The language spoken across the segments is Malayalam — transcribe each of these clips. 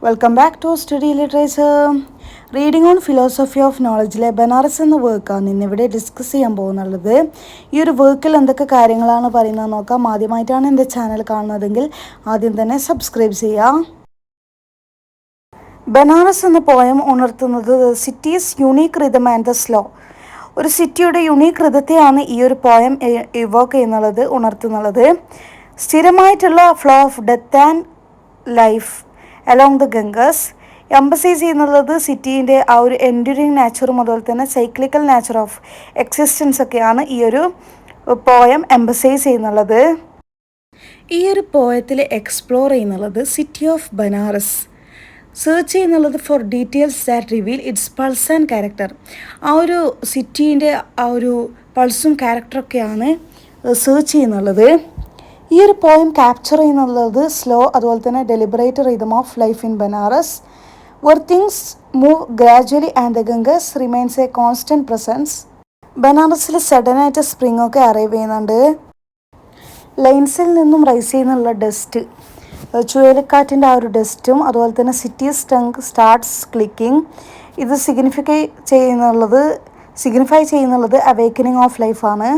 Welcome back to study literature. Reading on philosophy of നോളജിലെ ബനാറസ് എന്ന വർക്കാണ് ഇന്നിവിടെ ഡിസ്കസ് ചെയ്യാൻ പോകുന്നുള്ളത്. ഈ ഒരു വർക്കിൽ എന്തൊക്കെ കാര്യങ്ങളാണ് പറയുന്നത് നോക്കാം. ആദ്യമായിട്ടാണ് എൻ്റെ ചാനൽ കാണുന്നതെങ്കിൽ ആദ്യം തന്നെ സബ്സ്ക്രൈബ് ചെയ്യാം. ബനാറസ് എന്ന പോയം ഉണർത്തുന്നത് city's unique rhythm and the slow. ഒരു സിറ്റിയുടെ യുണീക്ക് റിതത്തെയാണ് ഈ ഒരു പോയം ഇവോക്ക് ചെയ്യുന്നുള്ളത്, ഉണർത്തുന്നുള്ളത്. സ്ഥിരമായിട്ടുള്ള flow of death and life along the Ganges emphasises ചെയ്യുന്നുള്ളത് സിറ്റീൻ്റെ ആ ഒരു എൻഡ്യൂറിങ് നാച്ചറും അതുപോലെ തന്നെ സൈക്ലിക്കൽ നാച്ചർ ഓഫ് എക്സിസ്റ്റൻസ് ഒക്കെയാണ് ഈ ഒരു പോയം എംബസൈസ് ചെയ്യുന്നുള്ളത്. ഈ ഒരു പോയത്തിൽ എക്സ്പ്ലോർ ചെയ്യുന്നുള്ളത് സിറ്റി ഓഫ് ബനാറസ് സെർച്ച് ചെയ്യുന്നുള്ളത് for details that reveal its pulse and character. ആ ഒരു സിറ്റീൻ്റെ ആ ഒരു പൾസും ക്യാരക്ടറൊക്കെയാണ് സെർച്ച് ചെയ്യുന്നുള്ളത്. ഈ ഒരു പോയം ക്യാപ്ചർ ചെയ്യുന്നുള്ളത് സ്ലോ അതുപോലെ തന്നെ deliberate rhythm of life in Banaras where things move gradually and the Ganges remains a constant presence. ബനാറസിൽ സഡനായിട്ട് സ്പ്രിംഗ് ഒക്കെ അറൈവ് ചെയ്യുന്നുണ്ട്. ലൈൻസിൽ നിന്നും റൈസ് ചെയ്യുന്നുള്ള ഡസ്റ്റ്, ചുഴലിക്കാറ്റിൻ്റെ ആ ഒരു ഡസ്റ്റും അതുപോലെ തന്നെ സിറ്റി സ്റ്റങ്ക് സ്റ്റാർട്ട്സ് ക്ലിക്കിംഗ്. ഇത് സിഗ്നിഫൈ ചെയ്യുന്നുള്ളത് അവേക്കനിങ് ഓഫ് ലൈഫാണ്.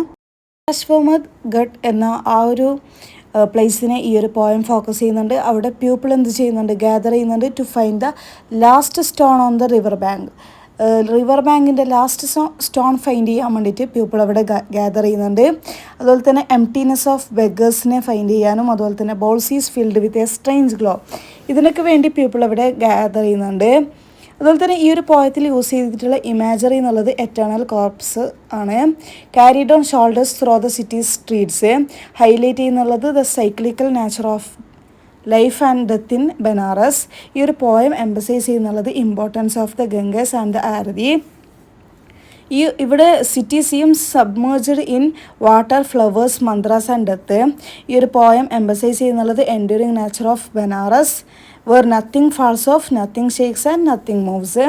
ട്രാൻസ്ഫോമഡ് ഗട്ട് എന്ന ആ ഒരു പ്ലേസിനെ ഈ ഒരു പോയം ഫോക്കസ് ചെയ്യുന്നുണ്ട്. അവിടെ പീപ്പിൾ എന്ത് ചെയ്യുന്നുണ്ട്, ഗ്യാദർ ചെയ്യുന്നുണ്ട് to find the last stone on the river bank. River ബാങ്കിൻ്റെ ലാസ്റ്റ് സ്റ്റോൺ ഫൈൻഡ് ചെയ്യാൻ വേണ്ടിയിട്ട് പീപ്പിൾ അവിടെ ഗ്യാദർ ചെയ്യുന്നുണ്ട്. അതുപോലെ തന്നെ എംപ്റ്റീനെസ് ഓഫ് ബെഗേഴ്സിനെ ഫൈൻഡ് ചെയ്യാനും അതുപോലെ തന്നെ balls is filled with a strange glow, ഇതിനൊക്കെ വേണ്ടി പീപ്പിൾ അവിടെ ഗ്യാദർ ചെയ്യുന്നുണ്ട്. അതുപോലെ തന്നെ ഈ ഒരു പോയത്തിൽ യൂസ് ചെയ്തിട്ടുള്ള ഇമാജറി എന്നുള്ളത് എറ്റേണൽ കോർപ്സ് ആണ്. Carried on shoulders through the city streets highlight ചെയ്യുന്നുള്ളത് the cyclical nature of life and death in Banaras. ഈ ഒരു പോയം എംബസൈസ് ചെയ്യുന്നുള്ളത് importance of the Ganges and the aarti. ഇവിടെ city seems submerged in water, flowers, mantras and death. ഈ ഒരു പോയം എംബസൈസ് ചെയ്യുന്നുള്ളത് enduring nature of Banaras where nothing falls off, nothing shakes and nothing moves.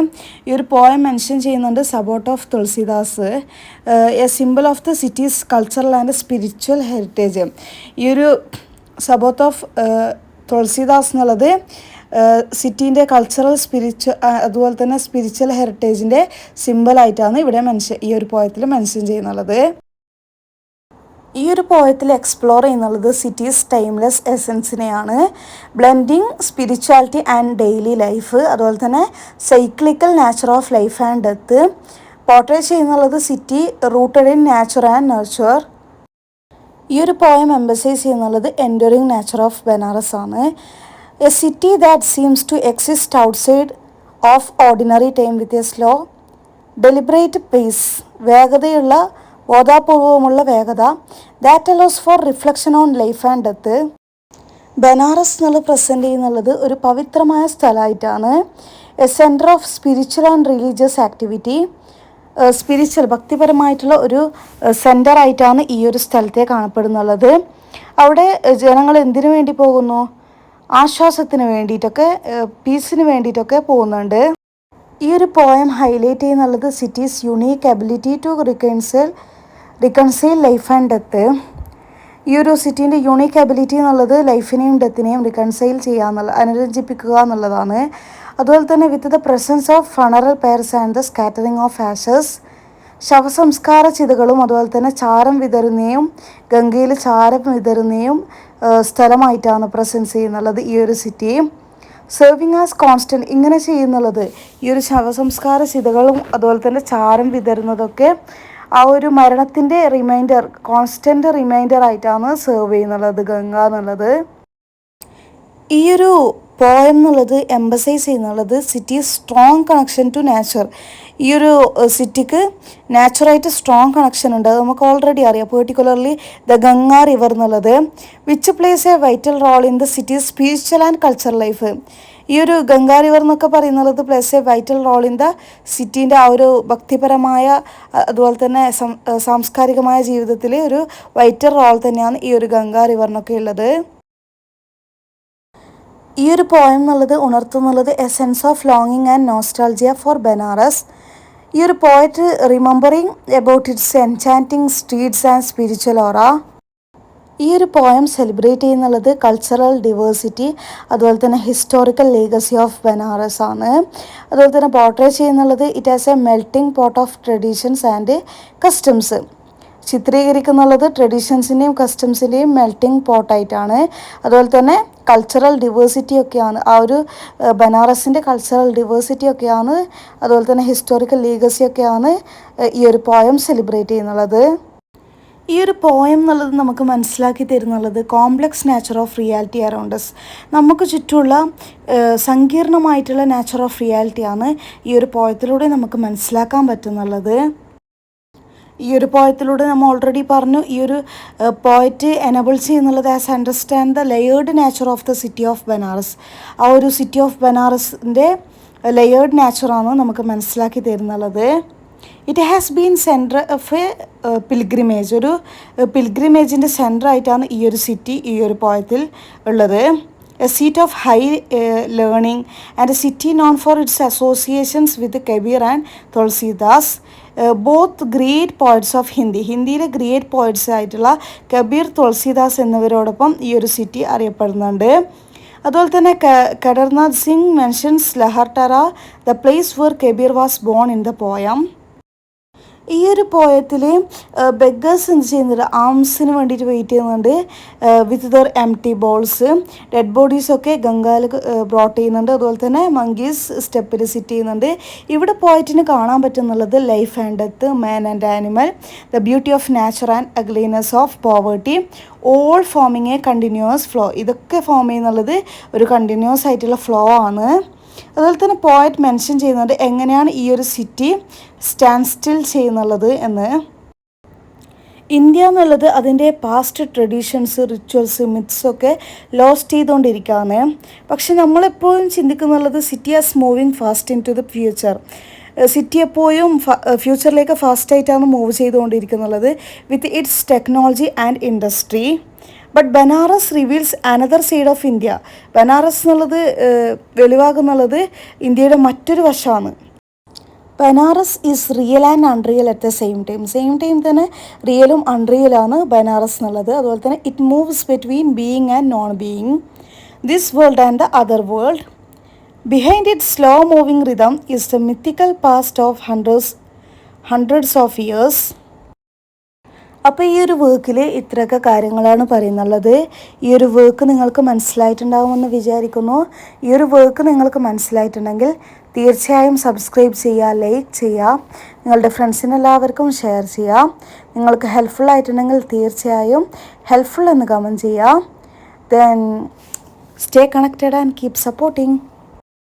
ഈ ഒരു പോയം മെൻഷൻ ചെയ്യുന്നുണ്ട് sabot of Tulsidas, a symbol of the city's cultural and spiritual heritage. ഈ ഒരു സബോത്ത് ഓഫ് തുളസിദാസ് എന്നുള്ളത് സിറ്റീൻ്റെ കൾച്ചറൽ അതുപോലെ തന്നെ സ്പിരിച്വൽ ഹെറിറ്റേജിൻ്റെ സിമ്പിളായിട്ടാണ് ഇവിടെ ഈ ഒരു പോയത്തിൽ മെൻഷൻ ചെയ്യുന്നുള്ളത്. ഈ ഒരു പോയത്തിൽ എക്സ്പ്ലോർ ചെയ്യുന്നുള്ളത് സിറ്റീസ് ടൈംലെസ് എസൻസിനെയാണ്. Blending spirituality and daily life, അതുപോലെ തന്നെ cyclical nature of life and death. Portrait ചെയ്യുന്നുള്ളത് city rooted in nature and nurture. ഈ ഒരു പോയം എംബസൈസ് ചെയ്യുന്നുള്ളത് എൻഡ്യൂറിങ് നാച്ചർ ഓഫ് ബനാറസ് ആണ്. A city that seems to exist outside of ordinary time with a slow deliberate pace, വേഗതയുള്ള ബോധാപൂർവമുള്ള വേഗത. That allows for reflection on life and death. Banaras എന്നുള്ളത് പ്രസൻറ്റ് ചെയ്യുന്നുള്ളത് ഒരു പവിത്രമായ സ്ഥലമായിട്ടാണ്. A centre of spiritual and religious activity, spiritual ഭക്തിപരമായിട്ടുള്ള ഒരു സെൻറ്ററായിട്ടാണ് ഈ ഒരു സ്ഥലത്തെ കാണപ്പെടുന്നുള്ളത്. അവിടെ ജനങ്ങൾ എന്തിനു വേണ്ടി പോകുന്നു, ആശ്വാസത്തിന് വേണ്ടിയിട്ടൊക്കെ, പീസിന് വേണ്ടിയിട്ടൊക്കെ പോകുന്നുണ്ട്. ഈ ഒരു പോയം ഹൈലൈറ്റ് ചെയ്യുന്നുള്ളത് city's unique ability to reconcile life and death. ഈ ഒരു സിറ്റീൻ്റെ യുണീക്ക് എബിലിറ്റി എന്നുള്ളത് ലൈഫിനെയും ഡെത്തിനെയും റിക്കൺസൈൽ അനുരഞ്ജിപ്പിക്കുക എന്നുള്ളതാണ്. അതുപോലെ തന്നെ with the presence of funeral pyres and the scattering of ashes, ശവസംസ്കാര ചിതകളും അതുപോലെ തന്നെ ചാരം വിതറുന്നതും ഗംഗയിൽ ചാരം വിതറുന്നതും സ്ഥലമായിട്ടാണ് പ്രസൻസ് ചെയ്യുന്നുള്ളത് ഈ ഒരു സിറ്റി. സെർവിങ് ആസ് കോൺസ്റ്റൻറ്റ്, ഇങ്ങനെ ചെയ്യുന്നുള്ളത് ഈ ഒരു ശവസംസ്കാര ചിതകളും അതുപോലെ തന്നെ ചാരം വിതരുന്നതൊക്കെ ആ ഒരു മരണത്തിൻ്റെ റിമൈൻഡർ, കോൺസ്റ്റൻറ്റ് റിമൈൻഡർ ആയിട്ടാണ് സെർവ് ചെയ്യുന്നുള്ളത് ഗംഗ എന്നുള്ളത്. ഈ ഒരു പോയം എന്നുള്ളത് എംബസൈസ് ചെയ്യുന്നുള്ളത് city strong connection to nature. ഈ ഒരു സിറ്റിക്ക് നാച്ചുറായിട്ട് സ്ട്രോങ് കണക്ഷൻ ഉണ്ട്, അത് നമുക്ക് ഓൾറെഡി അറിയാം. പെർട്ടിക്കുലർലി ദ ഗംഗ റിവർ എന്നുള്ളത് which plays a vital role in the city's spiritual and cultural life. ഈ ഒരു ഗംഗാ റിവർ എന്നൊക്കെ പറയുന്നത് plays a vital role in the സിറ്റീൻ്റെ ആ ഒരു ഭക്തിപരമായ അതുപോലെ തന്നെ സാംസ്കാരികമായ ജീവിതത്തിൽ ഒരു വൈറ്റൽ റോൾ തന്നെയാണ് ഈ ഒരു ഗംഗാ റിവറിനൊക്കെ ഉള്ളത്. ഈ ഒരു പോയം എന്നുള്ളത് ഉണർത്തുന്നുള്ളത് എ സെൻസ് ഓഫ് ലോങ്ങിങ് ആൻഡ് നോസ്റ്റാൾജിയ ഫോർ ബനാറസ്. ഈ ഒരു poet remembering about its enchanting streets and spiritual aura. ഈ ഒരു പോയം സെലിബ്രേറ്റ് ചെയ്യുന്നുള്ളത് കൾച്ചറൽ ഡിവേഴ്സിറ്റി, അതുപോലെ തന്നെ ഹിസ്റ്റോറിക്കൽ ലേഗസി ഓഫ് ബനാറസ് ആണ്. അതുപോലെ തന്നെ പോർട്രേ ചെയ്യുന്നുള്ളത് it as a melting pot of traditions and customs. ചിത്രീകരിക്കുന്നുള്ളത് ട്രഡീഷൻസിൻ്റെയും കസ്റ്റംസിൻ്റെയും മെൽറ്റിംഗ് പോട്ടായിട്ടാണ്. അതുപോലെ തന്നെ കൾച്ചറൽ ഡിവേഴ്സിറ്റി ഒക്കെയാണ്, ആ ഒരു ബനാറസിൻ്റെ കൾച്ചറൽ ഡിവേഴ്സിറ്റി ഒക്കെയാണ്, അതുപോലെ തന്നെ ഹിസ്റ്റോറിക്കൽ ലീഗസി ഒക്കെയാണ് ഈ ഒരു പോയം സെലിബ്രേറ്റ് ചെയ്യുന്നുള്ളത്. ഈ ഒരു പോയം എന്നുള്ളത് നമുക്ക് മനസ്സിലാക്കി തരുന്നുള്ളത് കോംപ്ലക്സ് നേച്ചർ ഓഫ് റിയാലിറ്റി അറൗണ്ടസ്. നമുക്ക് ചുറ്റുമുള്ള സങ്കീർണമായിട്ടുള്ള നേച്ചർ ഓഫ് റിയാലിറ്റിയാണ് ഈ ഒരു പോയത്തിലൂടെ നമുക്ക് മനസ്സിലാക്കാൻ പറ്റുന്നുള്ളത്. ഈ ഒരു പോയത്തിലൂടെ നമ്മൾ ഓൾറെഡി പറഞ്ഞു, ഈ ഒരു പോയറ്റ് എനബിൾ ചെയ്യുന്നുള്ളത് us understand the layered nature of the city of Banaras. ആ ഒരു സിറ്റി ഓഫ് ബനാറസിൻ്റെ ലെയേർഡ് നേച്ചറാണ് നമുക്ക് മനസ്സിലാക്കി തരുന്നുള്ളത്. It has been centre of a pilgrimage. ഒരു പിൽഗ്രിമേജിൻ്റെ സെൻറ്ററായിട്ടാണ് ഈ ഒരു സിറ്റി ഈ ഒരു പോയത്തിൽ ഉള്ളത്. A seat of high learning and a city known for its associations with Kabir and Tulsidas, both great poets of Hindi. ഹിന്ദിയിലെ ഗ്രേറ്റ് പോയറ്റ്സ് ആയിട്ടുള്ള കബീർ, തുളസീദാസ് എന്നിവരോടൊപ്പം ഈ ഒരു സിറ്റി അറിയപ്പെടുന്നുണ്ട്. അതുപോലെ തന്നെ Kedarnath Singh mentions Lahartara, the place where Kabir was born in the poem. ഈ ഒരു പോയത്തിൽ ബെഗേഴ്സ് എന്ത് ചെയ്യുന്നുണ്ട്, ആംസിന് വേണ്ടിയിട്ട് വെയിറ്റ് ചെയ്യുന്നുണ്ട് with their empty bowls. Dead ബോഡീസൊക്കെ ഗംഗയിൽ ബ്രോട്ട് ചെയ്യുന്നുണ്ട്. അതുപോലെ തന്നെ മങ്കീസ് സ്റ്റെപ്പിൽ സിറ്റ് ചെയ്യുന്നുണ്ട്. ഇവിടെ പോയറ്റിന് കാണാൻ പറ്റുന്നുള്ളത് life and death, man and animal, the beauty of nature and ugliness of poverty, all forming a continuous flow. ഇതൊക്കെ ഫോം ചെയ്യുന്നുള്ളത് ഒരു കണ്ടിന്യൂസ് ആയിട്ടുള്ള ഫ്ലോ ആണ്. അതുപോലെ തന്നെ പോയറ്റ് മെൻഷൻ ചെയ്യുന്നുണ്ട് എങ്ങനെയാണ് ഈ ഒരു സിറ്റി സ്റ്റാൻഡ് സ്റ്റിൽ ചെയ്യുന്നുള്ളത് എന്ന്. ഇന്ത്യ എന്നുള്ളത് അതിൻ്റെ പാസ്റ്റ് ട്രഡീഷൻസ്, റിച്വൽസ്, മിത്സൊക്കെ ലോസ്റ്റ് ചെയ്തുകൊണ്ടിരിക്കുകയാണ്. പക്ഷെ നമ്മളെപ്പോഴും ചിന്തിക്കുന്നുള്ളത് city as moving fast in to the future. City എപ്പോഴും ഫ്യൂച്ചറിലേക്ക് ഫാസ്റ്റായിട്ടാണ് മൂവ് ചെയ്തുകൊണ്ടിരിക്കുന്നുള്ളത് with its technology and industry. But Banaras reveals another side of India. Banaras എന്നുള്ളത് വെളിവാകുന്നുള്ളത് ഇന്ത്യയുടെ മറ്റൊരു വശമാണ്. Banaras is real and unreal at the same time തന്നെ റിയലും അൺറിയലാണ് ബനാറസ് എന്നുള്ളത്. അതുപോലെ തന്നെ it moves between being and non being, this world and the other world. Behind it slow moving rhythm is the mythical past of hundreds of years. അപ്പോൾ ഈ ഒരു വർക്കിൽ ഇത്രയൊക്കെ കാര്യങ്ങളാണ് പറയുന്നുള്ളത്. ഈ ഒരു വർക്ക് നിങ്ങൾക്ക് മനസ്സിലായിട്ടുണ്ടാകുമെന്ന് വിചാരിക്കുന്നു. ഈ ഒരു വർക്ക് നിങ്ങൾക്ക് മനസ്സിലായിട്ടുണ്ടെങ്കിൽ തീർച്ചയായും സബ്സ്ക്രൈബ് ചെയ്യുക, ലൈക്ക് ചെയ്യുക, നിങ്ങളുടെ ഫ്രണ്ട്സിനെല്ലാവർക്കും ഷെയർ ചെയ്യുക. നിങ്ങൾക്ക് ഹെൽപ്ഫുൾ ആയിട്ടുണ്ടെങ്കിൽ തീർച്ചയായും ഹെൽപ്ഫുൾ എന്ന് കമൻറ്റ് ചെയ്യുക. Then stay connected and keep supporting.